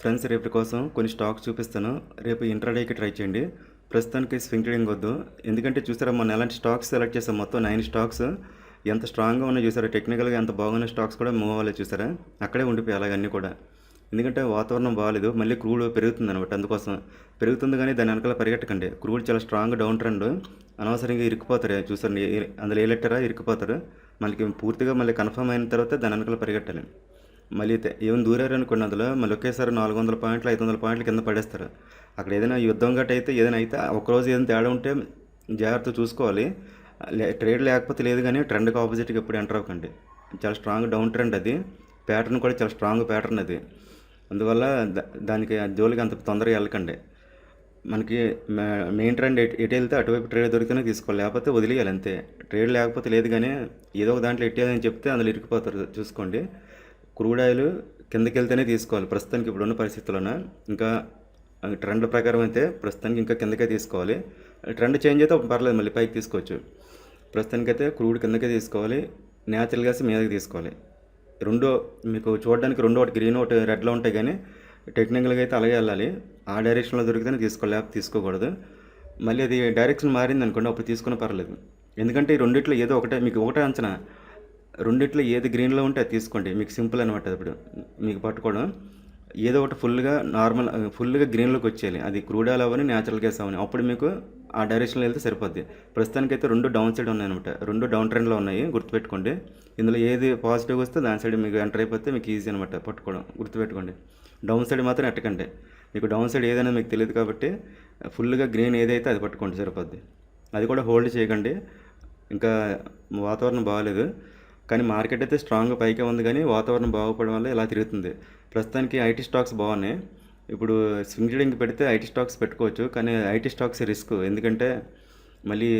Friends రేపటి కోసం కొన్ని స్టాక్స్ చూపిస్తాను. రేపు ఇంట్రాడేకి ట్రై చేయండి. ప్రస్తుతానికి స్వింగ్ ట్రేడింగ్ వద్దు. ఎందుకంటే చూసారా మొన్న ఎలాంటి స్టాక్స్ సెలెక్ట్ చేసాం, మొత్తం 9 స్టాక్స్ ఎంత స్ట్రాంగ్గా ఉన్నాయో చూసారా, టెక్నికల్గా ఎంత బాగున్న స్టాక్స్ కూడా మూవ్ అవ్వాలి చూసారా, అక్కడే ఉండిపోయి అలాగన్నీ కూడా. ఎందుకంటే వాతావరణం బాగాలేదు, మళ్ళీ క్రూడ్ పెరుగుతుంది అనమాట. అందుకోసం పెరుగుతుంది కానీ దాని వెనకాల పరిగెట్టకండి. క్రూడ్ చాలా స్ట్రాంగ్ డౌన్ ట్రెండ్, అనవసరంగా ఇరుక్కుపోతారు చూసారు, అందులో ఏ లెట్టరా ఇరుక్కుపోతారు. మళ్ళీ పూర్తిగా మళ్ళీ కన్ఫర్మ్ అయిన తర్వాత దాని వెనకాల పరిగెట్టాలి. మళ్ళీ ఏమైనా దూరారు అనుకోండి, అందులో మళ్ళీ ఒకేసారి 400 పాయింట్లు 500 పాయింట్లు కింద పడేస్తారు. అక్కడ ఏదైనా యుద్ధం గట్ట అయితే ఏదైనా అయితే ఒక్కరోజు ఏదైనా తేడా ఉంటే జాగ్రత్త చూసుకోవాలి. ట్రేడ్ లేకపోతే లేదు, కానీ ట్రెండ్కి ఆపోజిట్గా ఎప్పుడు ఎంటర్ అవ్వకండి. చాలా స్ట్రాంగ్ డౌన్ ట్రెండ్ అది, ప్యాటర్న్ కూడా చాలా స్ట్రాంగ్ ప్యాటర్న్ అది. అందువల్ల దానికి జోలికి అంత తొందరగా వెళ్ళకండి. మనకి మెయిన్ ట్రెండ్ ఎటు వెళ్తే అటువైపు ట్రేడ్ దొరికితేనే తీసుకోవాలి, లేకపోతే వదిలేయాలి అంతే. ట్రేడ్ లేకపోతే లేదు, కానీ ఏదో ఒక దాంట్లో ఎట్టేదని చెప్తే అందులో ఇరికిపోతారు చూసుకోండి. క్రూడ్ ఆయిల్ కిందకి వెళ్తేనే తీసుకోవాలి ప్రస్తుతానికి ఇప్పుడున్న పరిస్థితుల్లోన. ఇంకా ట్రెండ్ ప్రకారం అయితే ప్రస్తుతానికి ఇంకా కిందకే తీసుకోవాలి. ట్రెండ్ చేంజ్ అయితే పర్లేదు, మళ్ళీ పైకి తీసుకోవచ్చు. ప్రస్తుతానికైతే క్రూడ్ కిందకే తీసుకోవాలి, న్యాచురల్ గ్యాస్ మీదకి తీసుకోవాలి. రెండో మీకు చూడడానికి రెండో, ఒకటి గ్రీన్ ఒకటి రెడ్లో ఉంటాయి, కానీ టెక్నికల్గా అయితే అలాగే వెళ్ళాలి. ఆ డైరెక్షన్లో దొరికితేనే తీసుకోవాలి, లేకపోతే తీసుకోకూడదు. మళ్ళీ అది డైరెక్షన్ మారింది అనుకోండి, అప్పుడు తీసుకున్న పర్లేదు. ఎందుకంటే ఈ రెండిట్లో ఏదో ఒకటే, మీకు ఒకటే అంచనా, రెండిట్లో ఏది గ్రీన్లో ఉంటే అది తీసుకోండి, మీకు సింపుల్ అనమాట. ఇప్పుడు మీకు పట్టుకోవడం ఏదో ఒకటి ఫుల్గా గ్రీన్లోకి వచ్చేయాలి, అది క్రూడ్ ఆయిల్ అవ్వని న్యాచురల్ గ్యాస్ అవ్వని, అప్పుడు మీకు ఆ డైరెక్షన్లో వెళ్తే సరిపోద్ది. ప్రస్తుతానికైతే రెండు డౌన్ సైడ్ ఉన్నాయన్నమాట, రెండు డౌన్ ట్రెండ్లో ఉన్నాయి, గుర్తుపెట్టుకోండి. ఇందులో ఏది పాజిటివ్ వస్తే దాని సైడ్ మీకు ఎంటర్ అయిపోతే మీకు ఈజీ అనమాట పట్టుకోవడం, గుర్తుపెట్టుకోండి. డౌన్ సైడ్ మాత్రం ఎట్టకండి, మీకు డౌన్ సైడ్ ఏదైనా మీకు తెలియదు కాబట్టి ఫుల్గా గ్రీన్ ఏదైతే అది పట్టుకోండి సరిపోద్ది. అది కూడా హోల్డ్ చేయకండి. ఇంకా వాతావరణం బాగాలేదు, కానీ మార్కెట్ అయితే స్ట్రాంగ్గా పైకే ఉంది, కానీ వాతావరణం బాగుపడడం వల్ల ఇలా తిరుగుతుంది. ప్రస్తుతానికి ఐటీ స్టాక్స్ బాగున్నాయి. ఇప్పుడు స్వింగ్ ట్రేడింగ్ పెడితే ఐటీ స్టాక్స్ పెట్టుకోవచ్చు, కానీ ఐటీ స్టాక్స్ రిస్క్. ఎందుకంటే మళ్ళీ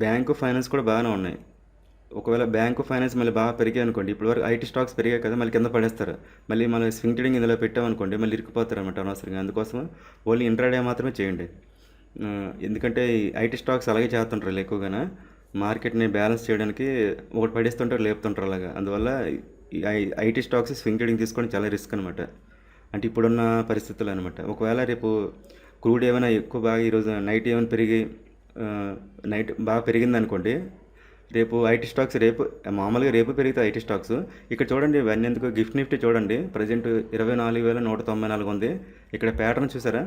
బ్యాంకు ఫైనాన్స్ కూడా బాగానే ఉన్నాయి. ఒకవేళ బ్యాంకు ఫైనాన్స్ మళ్ళీ బాగా పెరిగాయి అనుకోండి, ఇప్పుడు వరకు ఐటీ స్టాక్స్ పెరిగాయి కదా, మళ్ళీ కింద పడేస్తారు. మళ్ళీ మనం స్వింగ్ ట్రేడింగ్ ఇందులో పెట్టామనుకోండి, మళ్ళీ ఇరుక్కుపోతారు అనమాట అనవసరంగా. అందుకోసం ఓన్లీ ఇంట్రాడే మాత్రమే చేయండి. ఎందుకంటే ఐటీ స్టాక్స్ అలాగే చేస్తుంటారు ఎక్కువగా, మార్కెట్ని బ్యాలెన్స్ చేయడానికి ఒకటి పడేస్తుంటారు లేపుతుంటారు అలాగా. అందువల్ల ఈ ఐటీ స్టాక్స్ స్వింగ్ ట్రేడింగ్ తీసుకోవడం చాలా రిస్క్ అనమాట. అంటే ఇప్పుడున్న పరిస్థితులు అనమాట. ఒకవేళ రేపు క్రూడ్ ఏమైనా ఎక్కువ బాగా ఈరోజు నైట్ ఏమైనా నైట్ బాగా పెరిగింది అనుకోండి, రేపు ఐటీ స్టాక్స్ మామూలుగా రేపు పెరిగితే ఐటీ స్టాక్స్. ఇక్కడ చూడండి, ఇవన్నీ ఎందుకు, గిఫ్ట్ నిఫ్టీ చూడండి ప్రజెంట్ 24,194 ఉంది. ఇక్కడ ప్యాటర్న్ చూసారా,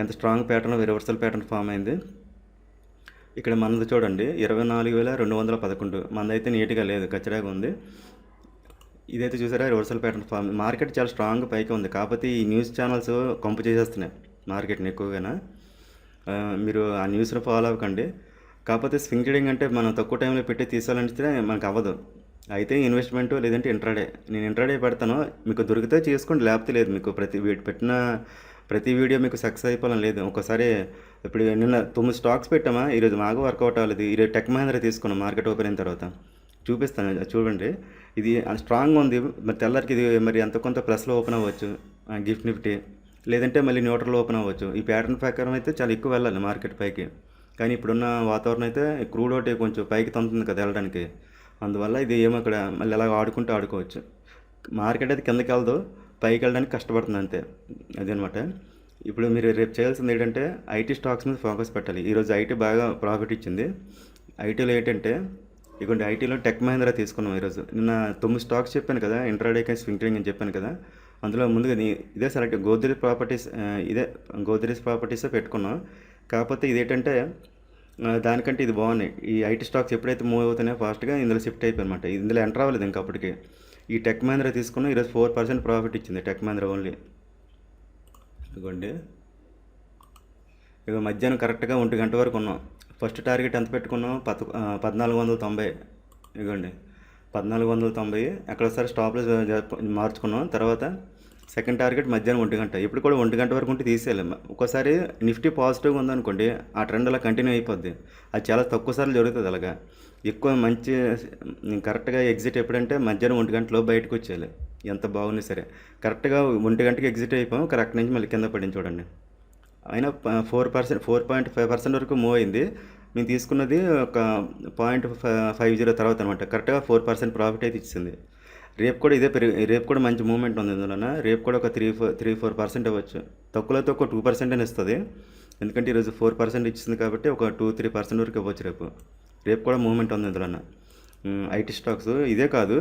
ఎంత strong pattern, reversal pattern form అయింది. ఇక్కడ మనది చూడండి 24,211, మనదైతే నీట్గా లేదు, కచ్చడాగా ఉంది. ఇదైతే చూసారా రివర్సల్ ప్యాటర్న్ ఫామ్. మార్కెట్ చాలా స్ట్రాంగ్ పైకి ఉంది, కాకపోతే ఈ న్యూస్ ఛానల్స్ కంపు చేసేస్తున్నాయి మార్కెట్ని ఎక్కువగా. మీరు ఆ న్యూస్ని ఫాలో అవ్వకండి. కాకపోతే స్వింగ్ ట్రేడింగ్ అంటే మనం తక్కువ టైంలో పెట్టి తీసుకోవాలంటే మనకు అవ్వదు. అయితే ఇన్వెస్ట్మెంట్ లేదంటే ఇంట్రాడే. నేను ఇంట్రాడే పెడతాను, మీకు దొరికితే చేసుకోండి, లేకపోతే లేదు. మీకు ప్రతి వీడియో మీకు సక్సెస్ అయిపోవాలని లేదు. ఒకసారి ఇప్పుడు నిన్న 9 స్టాక్స్ పెట్టామా, ఈరోజు మాకు వర్కౌట్ అవ్వలేదు. ఈరోజు టెక్ మహేంద్ర తీసుకున్నాం మార్కెట్ ఓపెన్ అయిన తర్వాత, చూపిస్తాను చూడండి. ఇది స్ట్రాంగ్ ఉంది, మరి తెల్లరికి ఇది మరి ఎంత కొంత ప్లస్లో ఓపెన్ అవ్వచ్చు గిఫ్ట్ నిఫ్టీ, లేదంటే మళ్ళీ న్యూట్రల్ ఓపెన్ అవ్వచ్చు. ఈ ప్యాటర్న్ ప్రకారం అయితే చాలా ఎక్కువ వెళ్ళాలి మార్కెట్ పైకి. కానీ ఇప్పుడున్న వాతావరణం అయితే క్రూడ్ ఒకటి కొంచెం పైకి తంతుంది కదా వెళ్ళడానికి, అందువల్ల ఇది ఏమో ఇక్కడ మళ్ళీ ఎలాగ ఆడుకోవచ్చు. మార్కెట్ అయితే కిందకి వెళ్దు, పైకి వెళ్ళడానికి కష్టపడుతుంది అంతే, అదనమాట. ఇప్పుడు మీరు రేపు చేయాల్సింది ఏంటంటే ఐటీ స్టాక్స్ మీద ఫోకస్ పెట్టాలి. ఈరోజు ఐటీ బాగా ప్రాఫిట్ ఇచ్చింది. ఐటీలో ఏంటంటే ఇటువంటి ఐటీలో టెక్ మహేంద్ర తీసుకున్నాం ఈరోజు. నిన్న 9 స్టాక్స్ చెప్పాను కదా, ఇంట్రాడే స్వింగ్ ట్రేడింగ్ అని చెప్పాను కదా, అందులో ముందుగా ఇదే సెలెక్ట్ గోద్రేజ్ ప్రాపర్టీసే పెట్టుకున్నాం. కాకపోతే ఇదేంటంటే దానికంటే ఇది బాగున్నాయి. ఈ ఐటీ స్టాక్స్ ఎప్పుడైతే మూవ్ అవుతున్నాయో ఫాస్ట్గా ఇందులో షిఫ్ట్ అయిపోయి ఇందులో ఎంటర్ అవ్వలేదు ఇంకా అప్పటికి. ఈ టెక్ మహేంద్ర తీసుకున్నాం, ఈరోజు 4% ప్రాఫిట్ ఇచ్చింది టెక్ మహేంద్ర ఓన్లీ. ఇదిగోండి, ఇక మధ్యాహ్నం కరెక్ట్గా 1 గంట వరకు ఉన్నాం. ఫస్ట్ టార్గెట్ ఎంత పెట్టుకున్నాం, 1490. ఇదిగోండి 1490. అక్కడసారి స్టాప్లో మార్చుకున్నాం. తర్వాత సెకండ్ టార్గెట్ మధ్యాహ్నం 1 గంట. ఇప్పుడు కూడా 1 గంట వరకు ఉంటే తీసేయాలి. ఒక్కోసారి నిఫ్టీ పాజిటివ్గా ఉందనుకోండి, ఆ ట్రెండ్ అలా కంటిన్యూ అయిపోద్ది. అది చాలా తక్కువ సార్లు జరుగుతుంది అలాగా. ఎక్కువ మంచి కరెక్ట్గా ఎగ్జిట్ ఎప్పుడంటే మధ్యాహ్నం 1 గంటలో బయటకు వచ్చేయాలి, ఎంత బాగున్నా సరే. కరెక్ట్గా 1 గంటకి ఎగ్జిట్ అయిపోయాము, కరెక్ట్ నుంచి మళ్ళీ కింద పడింది చూడండి. అయినా 4.5% వరకు మూవ్ అయింది. మేము తీసుకున్నది ఒక 0.50 తర్వాత అనమాట. కరెక్ట్గా 4% ప్రాఫిట్ అయితే ఇచ్చింది. రేపు కూడా మంచి మూవ్మెంట్ ఉంది ఇందులోన. రేపు కూడా ఒక 3-4% అవ్వచ్చు. తక్కువలో తక్కువ 2% అని ఇస్తుంది. ఎందుకంటే ఈరోజు 4% ఇచ్చింది కాబట్టి ఒక 2-3% వరకు ఇవ్వచ్చు రేపు. రేపు కూడా మూవ్మెంట్ ఉంది ఇందులోన. ఐటీ స్టాక్స్ ఇదే కాదు,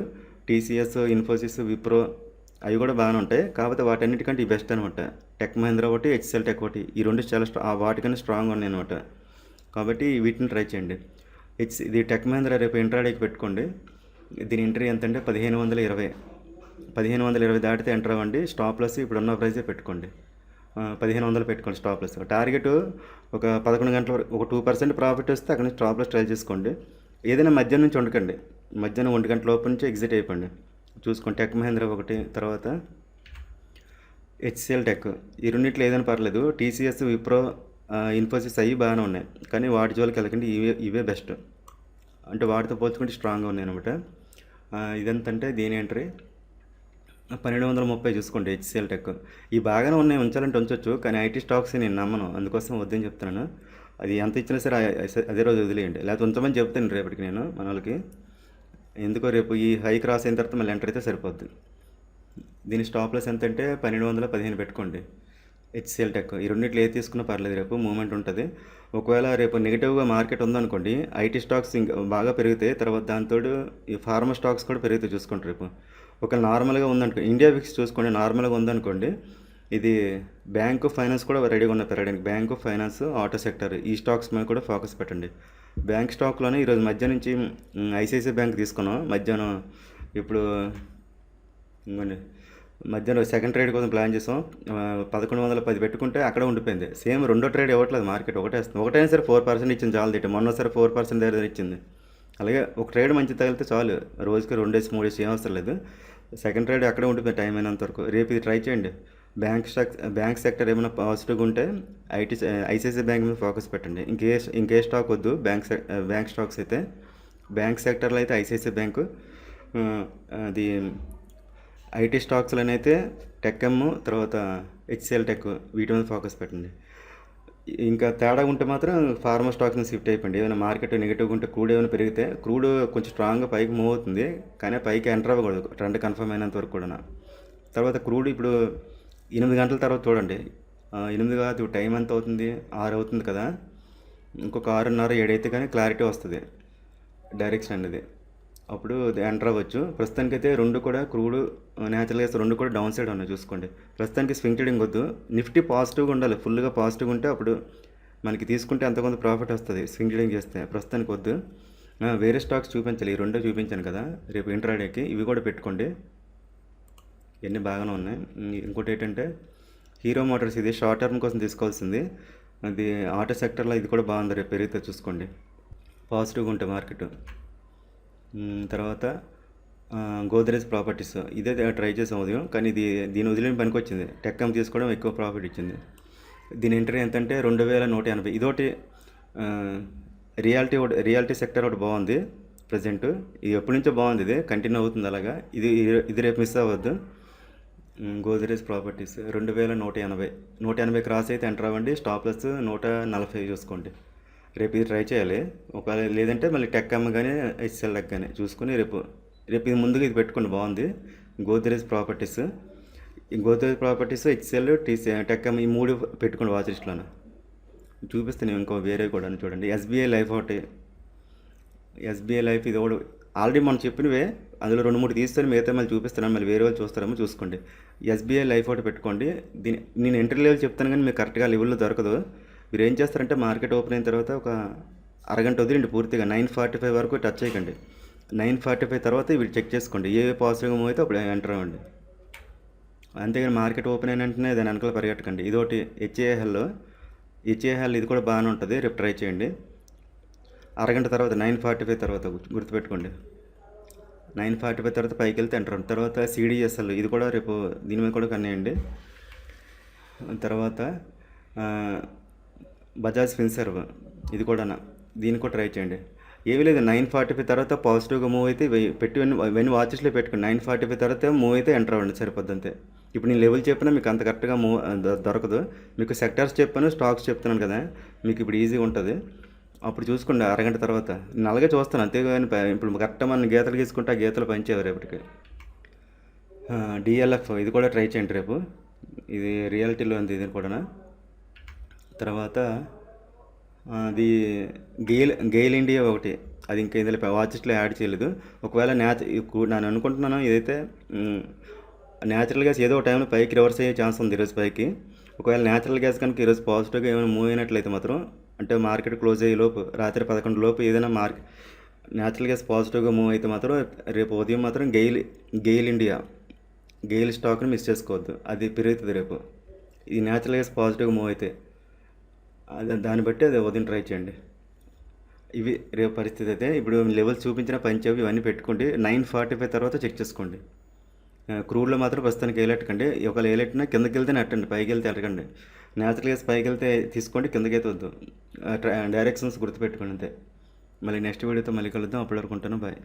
టీసీఎస్, ఇన్ఫోసిస్, విప్రో అవి కూడా బాగానే ఉంటాయి. కాకపోతే వాటన్నిటికంటే ఈ బెస్ట్ అనమాట. టెక్ మహీంద్రా ఒకటి, హెచ్సిఎల్ టెక్ ఒకటి, ఈ రెండు చాలా వాటికన్నా స్ట్రాంగ్ ఉన్నాయి అనమాట. కాబట్టి వీటిని ట్రై చేయండి. ఇది టెక్ మహీంద్రా రేపు ఇంట్రాడేకి పెట్టుకోండి. దీని ఎంట్రీ ఎంత అంటే 1520. 1520 దాటితే ఎంటర్ అవ్వండి. స్టాప్ లాస్ ఇప్పుడున్న ప్రైజే పెట్టుకోండి. 1500 పెట్టుకోండి స్టాప్ లాస్. టార్గెట్ ఒక 11 గంటల వరకు ఒక 2% ప్రాఫిట్ వస్తే అక్కడ నుంచి స్టాప్ లాస్ ట్రై చేసుకోండి. ఏదైనా మధ్యాహ్నం నుంచి ఉండకండి. మధ్యాహ్నం 1 గంటల లోపు నుంచి ఎగ్జిట్ అయిపోండి. చూసుకోండి. టెక్ మహీంద్రా ఒకటి, తర్వాత హెచ్సిఎల్ టెక్, ఈ రెండిట్లో ఏదైనా పర్లేదు. టీసీఎస్, విప్రో, ఇన్ఫోసిస్ అవి బాగానే ఉన్నాయి, కానీ వాటి జోలికి వెళ్ళకండి. ఇవే బెస్ట్. అంటే వాటితో పోల్చుకుంటే స్ట్రాంగ్గా ఉన్నాయి అనమాట. ఇదంతంటే దీని ఎంట్రీ 1230 చూసుకోండి. హెచ్సిఎల్ టెక్ ఈ బాగానే ఉన్నాయి, ఉంచాలంటే ఉంచవచ్చు, కానీ ఐటీ స్టాక్స్ నేను నమ్మను, అందుకోసం వద్దని చెప్తున్నాను. అది ఎంత ఇచ్చినా సరే అదే రోజు వదిలేయండి, లేకపోతే ఉంచమని చెప్తాను రేపటికి నేను మన వాళ్ళకి. ఎందుకో రేపు ఈ హై క్రాస్ అయిన తర్వాత మళ్ళీ ఎంటర్ అయితే సరిపోద్ది. దీని స్టాప్ లాస్ ఎంత అంటే 1215 పెట్టుకోండి. హెచ్సిఎల్ టెక్ ఈ రెండింటిలో ఏది తీసుకున్నా పర్లేదు, రేపు మూవ్మెంట్ ఉంటుంది. ఒకవేళ రేపు నెగిటివ్గా మార్కెట్ ఉందనుకోండి, ఐటీ స్టాక్స్ ఇంకా బాగా పెరుగుతాయి. తర్వాత దాంతో ఈ ఫార్మా స్టాక్స్ కూడా పెరుగుతాయి చూసుకోండి రేపు. ఒక నార్మల్గా ఉందనుకో, ఇండియా విక్స్ చూసుకోండి, నార్మల్గా ఉందనుకోండి, ఇది బ్యాంక్ ఫైనాన్స్ కూడా రెడీగా ఉన్న పెరగడానికి. బ్యాంక్ ఫైనాన్స్, ఆటో సెక్టర్, ఈ స్టాక్స్ మీద కూడా ఫోకస్ పెట్టండి. బ్యాంక్ స్టాక్లోనే ఈరోజు మధ్యాహ్నం నుంచి ఐసిఐసిఐ బ్యాంక్ తీసుకున్నాం. మధ్యాహ్నం ఇప్పుడు ఇంకోండి మధ్యాహ్నం సెకండ్ ట్రేడ్ కోసం ప్లాన్ చేసాం. 1110 పెట్టుకుంటే అక్కడ ఉండిపోయింది. సేమ్ రెండో ట్రేడ్ ఇవ్వట్లేదు మార్కెట్, ఒకటైనా సరే 4% ఇచ్చింది చాలు. తిట్టి మొన్నసారి 4% దగ్గర ఇచ్చింది. అలాగే ఒక ట్రేడ్ మంచి తగిలితే చాలు, రోజుకి 2-3 ఏం అవసరం లేదు. సెకండ్ ట్రేడ్ అక్కడే ఉండిపోయింది టైం అయినంత వరకు. రేపు ఇది ట్రై చేయండి. బ్యాంక్ సెక్టర్ ఏమైనా పాజిటివ్గా ఉంటే ఐసిఐసిఐ బ్యాంక్ మీద ఫోకస్ పెట్టండి. ఇంకే స్టాక్ వద్దు. బ్యాంక్ స్టాక్స్ అయితే బ్యాంక్ సెక్టర్లో అయితే ఐసిఐసిఐ బ్యాంకు, అది ఐటీ స్టాక్స్లోనైతే టెక్ఎమ్, తర్వాత హెచ్సిఎల్ టెక్, వీటి మీద ఫోకస్ పెట్టండి. ఇంకా తేడా ఉంటే మాత్రం ఫార్మా స్టాక్స్ని షిఫ్ట్ అయిపోయింది. ఏమైనా మార్కెట్ నెగిటివ్గా ఉంటే, క్రూడ్ ఏమైనా పెరిగితే, క్రూడ్ కొంచెం స్ట్రాంగ్గా పైకి మూవ్ అవుతుంది, కానీ పైకి ఎంటర్ అవ్వకూడదు ట్రెండ్ కన్ఫర్మ్ అయినంత వరకు కూడా. తర్వాత క్రూడ్ ఇప్పుడు 8 గంటల తర్వాత చూడండి. 8 కాదు, టైం ఎంత అవుతుంది, 6 అవుతుంది కదా. ఇంకొక 6:30-7 అయితే కానీ క్లారిటీ వస్తుంది డైరెక్షన్ అనేది, అప్పుడు ఎంటర్ అవ్వచ్చు. ప్రస్తుతానికైతే రెండు కూడా క్రూడ్, న్యాచురల్ గ్యాస్ రెండు కూడా డౌన్ సైడ్ ఉన్నాయి చూసుకోండి. ప్రస్తుతానికి స్వింగ్ ట్రేడింగ్ వద్దు. నిఫ్టీ పాజిటివ్గా ఉండాలి, ఫుల్గా పాజిటివ్గా ఉంటే అప్పుడు మనకి తీసుకుంటే అంత కొంత ప్రాఫిట్ వస్తుంది స్వింగ్ ట్రేడింగ్ చేస్తే. ప్రస్తుతానికి వద్దు. వేరే స్టాక్స్ చూపించాలి, ఈ రెండో చూపించాను కదా రేపు ఇంట్రాడేకి, ఇవి కూడా పెట్టుకోండి. ఇవన్నీ బాగానే ఉన్నాయి. ఇంకోటి ఏంటంటే హీరో మోటార్స్, ఇది షార్ట్ టర్మ్ కోసం తీసుకోవాల్సింది. అది ఆటో సెక్టర్లో ఇది కూడా బాగుంది, రేపు పెరిగితే చూసుకోండి పాజిటివ్గా ఉంటే మార్కెట్. తర్వాత గోద్రేజ్ ప్రాపర్టీస్, ఇదే ట్రై చేసాం ఉదయం, కానీ దీని వదిలేని పనికి వచ్చింది. టెక్ఎం తీసుకోవడం ఎక్కువ ప్రాఫిట్ ఇచ్చింది. దీని ఎంట్రీ ఎంత అంటే 2180. ఇదొకటి రియాలిటీ సెక్టర్ ఒకటి బాగుంది ప్రజెంట్. ఇది ఎప్పటి నుంచో బాగుంది, ఇది కంటిన్యూ అవుతుంది అలాగా. ఇది రేపు మిస్ అవ్వద్దు. గోద్రేజ్ ప్రాపర్టీస్ 2180. 180 క్రాస్ అయితే ఎంటర్ అవ్వండి. స్టాప్ లాస్ 140 చూసుకోండి. రేపు ఇది ట్రై చేయాలి. ఒకవేళ లేదంటే మళ్ళీ టెక్ఎమ్ కానీ హెచ్సిఎల్ టెక్ కానీ చూసుకొని రేపు ఇది ముందుగా ఇది పెట్టుకోండి, బాగుంది. గోద్రేజ్ ప్రాపర్టీస్, హెచ్సిఎల్, టెక్ఎమ్, ఈ 3 పెట్టుకోండి వాచ్ లిస్ట్లోనే. చూపిస్తాను ఇంకో వేరే కూడా చూడండి. ఎస్బీఐ లైఫ్ ఒకటి, ఎస్బీఐ లైఫ్ ఇది ఒకటి ఆల్రెడీ మనం చెప్పినవే, అందులో 2-3 తీస్తాను, మిగతా మళ్ళీ చూపిస్తాను, మళ్ళీ వేరే వాళ్ళు చూస్తారేమో చూసుకోండి. ఎస్బీఐ లైఫ్ ఒకటి పెట్టుకోండి. నేను ఎంట్రీ లెవెల్ చెప్తాను, కానీ మీకు కరెక్ట్గా లెవెల్లో దొరకదు. మీరు ఏం చేస్తారంటే మార్కెట్ ఓపెన్ అయిన తర్వాత ఒక అరగంట వదిలేండి పూర్తిగా. 9:45 వరకు టచ్ చేయకండి. 9:45 తర్వాత ఇవి చెక్ చేసుకోండి. ఏ పాజిటివ్గా మూవ్ అయితే అప్పుడు ఎంటర్ అవ్వండి. అంతేగాని మార్కెట్ ఓపెన్ అయిన వెంటనే దాని వెనకాల పరిగెట్టకండి. ఇదొకటి హెచ్ఏఎల్, ఇది కూడా బాగానే ఉంటుంది, రేపు ట్రై చేయండి. అరగంట తర్వాత 9:45 తర్వాత గుర్తుపెట్టుకోండి. 9:45 తర్వాత పైకి వెళ్తే ఎంటర్ అవ్వండి. తర్వాత సిడిఎస్ఎల్, ఇది కూడా రేపు దీని మీద కూడా కన్నేయండి. తర్వాత బజాజ్ ఫిన్సర్వ్, ఇది కూడా దీన్ని కూడా ట్రై చేయండి. ఏమీ లేదు, 9:45 తర్వాత పాజిటివ్గా మూవ్ అయితే పెట్టి ఇవన్నీ వాచెస్లో పెట్టుకోండి. 9:45 తర్వాత మూవ్ అయితే ఎంటర్ అవ్వండి, సరిపోద్ది అంతే. ఇప్పుడు నేను లెవెల్ చెప్పినా మీకు అంత కరెక్ట్గా మూవ్ దొరకదు. మీకు సెక్టార్స్ చెప్పాను, స్టాక్స్ చెప్తున్నాను కదా, మీకు ఇప్పుడు ఈజీగా ఉంటుంది. అప్పుడు చూసుకోండి అరగంట తర్వాత. నేను అలాగే చూస్తాను అంతేగాని ఇప్పుడు కరెక్ట్గా మనం గీతలు గీసుకుంటే ఆ గీతలు పనిచేయవు రేపటికి. డిఎల్ఎఫ్ ఇది కూడా ట్రై చేయండి రేపు. ఇది రియాలిటీలో ఉంది ఇది కూడా. తర్వాత అది గెయిల్ ఇండియా ఒకటి, అది ఇంకా ఇందులో వాచ్ లిస్ట్లో యాడ్ చేయలేదు. ఒకవేళ నేను అనుకుంటున్నాను ఏదైతే న్యాచురల్ గ్యాస్ ఏదో ఒక టైంలో పైకి రివర్స్ అయ్యే ఛాన్స్ ఉంది ఈరోజు పైకి. ఒకవేళ న్యాచురల్ గ్యాస్ కనుక ఈరోజు పాజిటివ్గా ఏమైనా మూవ్ అయినట్లయితే మాత్రం, అంటే మార్కెట్ క్లోజ్ అయ్యే లోపు రాత్రి 11 లోపు ఏదైనా న్యాచురల్ గ్యాస్ పాజిటివ్గా మూవ్ అయితే మాత్రం రేపు ఉదయం మాత్రం గెయిల్ స్టాక్ని మిస్ చేసుకోవద్దు, అది పెరుగుతుంది రేపు. ఈ న్యాచురల్ గ్యాస్ పాజిటివ్గా మూవ్ అయితే దాన్ని బట్టి అది ఉదయం ట్రై చేయండి. ఇవి రేపు పరిస్థితి. అయితే ఇప్పుడు లెవెల్స్ చూపించిన పంచేవి ఇవన్నీ పెట్టుకోండి. 9:45 తర్వాత చెక్ చేసుకోండి. క్రూడ్లో మాత్రం ప్రస్తుతానికి వేయలేటకండి. ఒకవేళ వేయలేటినా కిందకి వెళ్తే నెట్టండి, పైకి వెళ్తే ఎట్టకండి. న్యాచురల్ గ్యాస్ పైకి వెళ్తే తీసుకోండి, కిందకి అయితే వద్దు. డైరెక్షన్స్ గుర్తుపెట్టుకోండి అంతే. మళ్ళీ నెక్స్ట్ వీడియోతో మళ్ళీ కలుద్దాం. అప్పటి వరకు ఉంటాను. బాయ్.